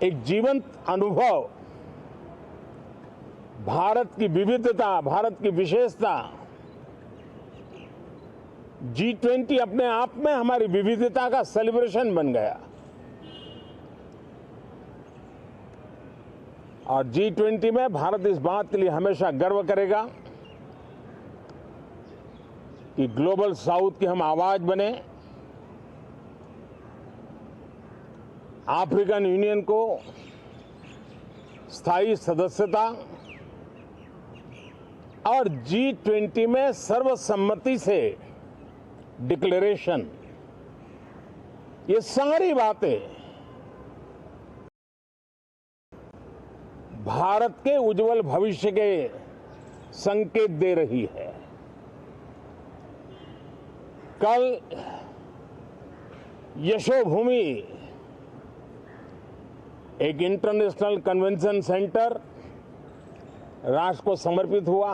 एक जीवंत अनुभव, भारत की विविधता, भारत की विशेषता। G20 अपने आप में हमारी विविधता का सेलिब्रेशन बन गया और G20 में भारत इस बात के लिए हमेशा गर्व करेगा कि ग्लोबल साउथ की हम आवाज बने। अफ्रीकन यूनियन को स्थायी सदस्यता और G20 में सर्वसम्मति से डिक्लेरेशन, ये सारी बातें भारत के उज्जवल भविष्य के संकेत दे रही है। कल यशोभूमि एक इंटरनेशनल कन्वेंशन सेंटर राष्ट्र को समर्पित हुआ।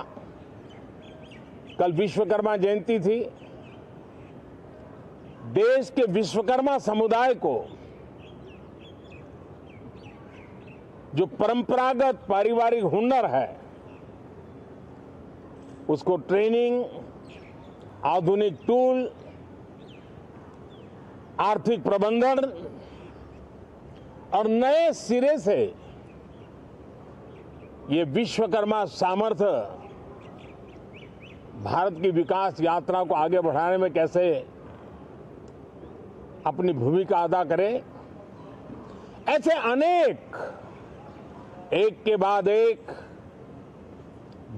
कल विश्वकर्मा जयंती थी। देश के विश्वकर्मा समुदाय को जो परंपरागत पारिवारिक हुनर है उसको ट्रेनिंग, आधुनिक टूल, आर्थिक प्रबंधन और नए सिरे से ये विश्वकर्मा सामर्थ्य भारत की विकास यात्रा को आगे बढ़ाने में कैसे अपनी भूमिका अदा करे, ऐसे अनेक एक के बाद एक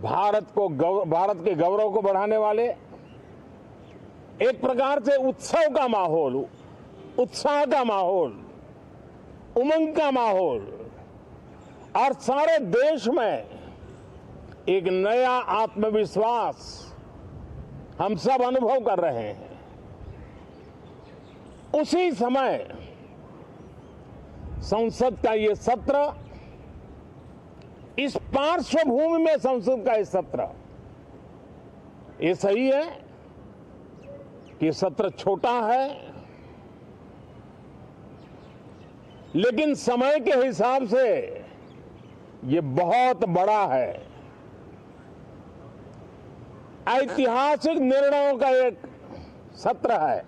भारत के गौरव को बढ़ाने वाले, एक प्रकार से उत्सव का माहौल, उत्साह का माहौल, उमंग का माहौल और सारे देश में एक नया आत्मविश्वास हम सब अनुभव कर रहे हैं। उसी समय संसद का ये सत्र, इस पार्श्वभूमि में संसद का ये सत्र, ये सही है कि सत्र छोटा है, लेकिन समय के हिसाब से ये बहुत बड़ा है। ऐतिहासिक निर्णयों का एक सत्र है।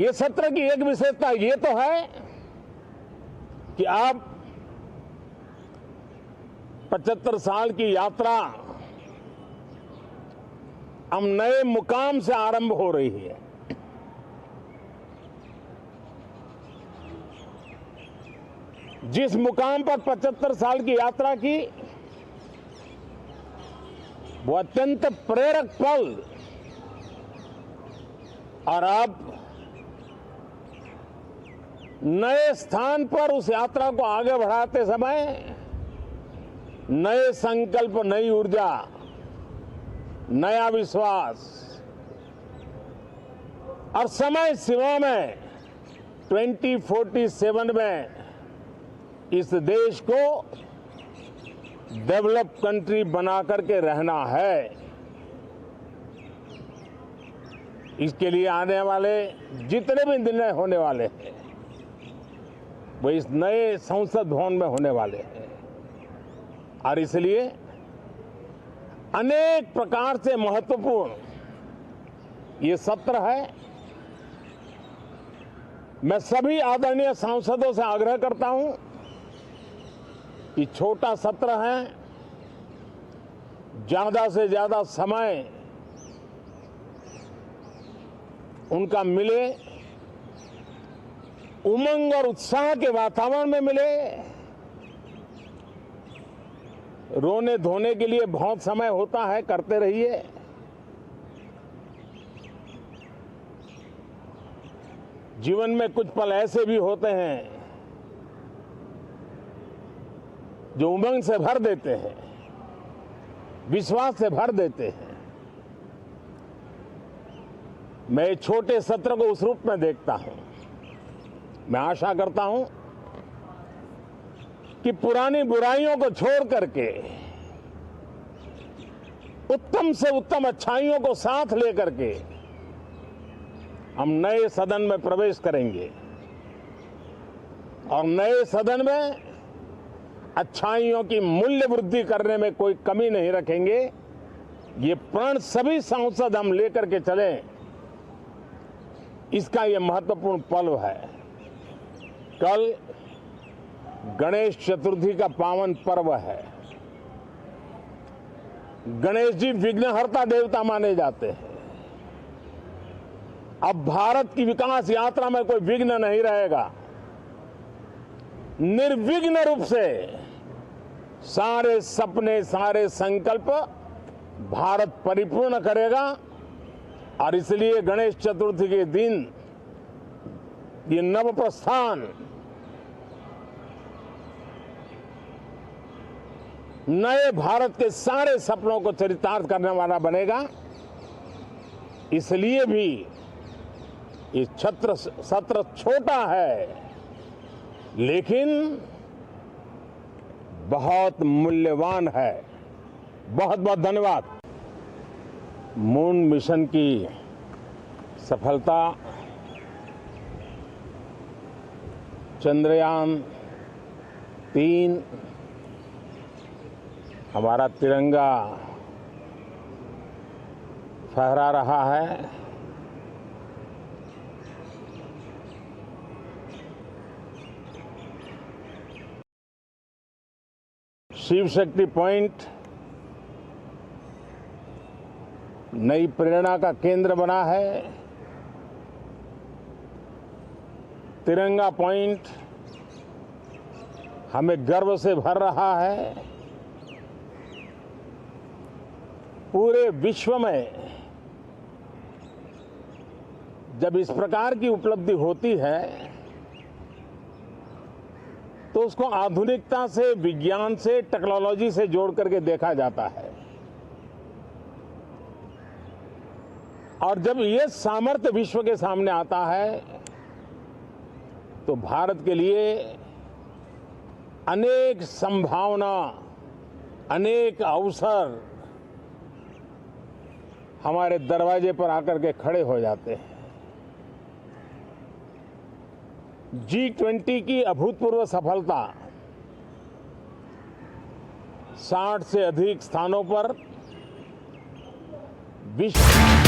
ये सत्र की एक विशेषता ये तो है कि अब 75 साल की यात्रा हम नए मुकाम से आरंभ हो रही है। जिस मुकाम पर 75 साल की यात्रा की, वो अत्यंत प्रेरक पल, और अब नए स्थान पर उस यात्रा को आगे बढ़ाते समय नए संकल्प, नई ऊर्जा, नया विश्वास और समय सीमा में 2047 में इस देश को डेवलप कंट्री बना करके रहना है। इसके लिए आने वाले जितने भी निर्णय होने वाले हैं वो इस नए संसद भवन में होने वाले हैं और इसलिए अनेक प्रकार से महत्वपूर्ण ये सत्र है। मैं सभी आदरणीय सांसदों से आग्रह करता हूं कि छोटा सत्र है, ज्यादा से ज्यादा समय उनका मिले, उमंग और उत्साह के वातावरण में मिले। रोने धोने के लिए बहुत समय होता है, करते रहिए। जीवन में कुछ पल ऐसे भी होते हैं जो उमंग से भर देते हैं, विश्वास से भर देते हैं। मैं इस छोटे सत्र को उस रूप में देखता हूं। मैं आशा करता हूं कि पुरानी बुराइयों को छोड़ करके उत्तम से उत्तम अच्छाइयों को साथ लेकर के हम नए सदन में प्रवेश करेंगे और नए सदन में अच्छाइयों की मूल्य वृद्धि करने में कोई कमी नहीं रखेंगे। ये प्रण सभी सांसद हम लेकर के चले, इसका ये महत्वपूर्ण पल है। कल गणेश चतुर्थी का पावन पर्व है। गणेश जी विघ्नहर्ता देवता माने जाते हैं। अब भारत की विकास यात्रा में कोई विघ्न नहीं रहेगा। निर्विघ्न रूप से सारे सपने, सारे संकल्प भारत परिपूर्ण करेगा और इसलिए गणेश चतुर्थी के दिन ये नव प्रस्थान नए भारत के सारे सपनों को चरितार्थ करने वाला बनेगा। इसलिए भी ये सत्र छोटा है, लेकिन बहुत मूल्यवान है। बहुत बहुत धन्यवाद। मून मिशन की सफलता, चंद्रयान 3 हमारा तिरंगा फहरा रहा है। शिव शक्ति पॉइंट नई प्रेरणा का केंद्र बना है। तिरंगा पॉइंट हमें गर्व से भर रहा है। पूरे विश्व में जब इस प्रकार की उपलब्धि होती है तो उसको आधुनिकता से, विज्ञान से, टेक्नोलॉजी से जोड़ करके देखा जाता है। और जब ये सामर्थ्य विश्व के सामने आता है तो भारत के लिए अनेक संभावना, अनेक अवसर हमारे दरवाजे पर आकर के खड़े हो जाते हैं। G20 की अभूतपूर्व सफलता, 60 से अधिक स्थानों पर विश्व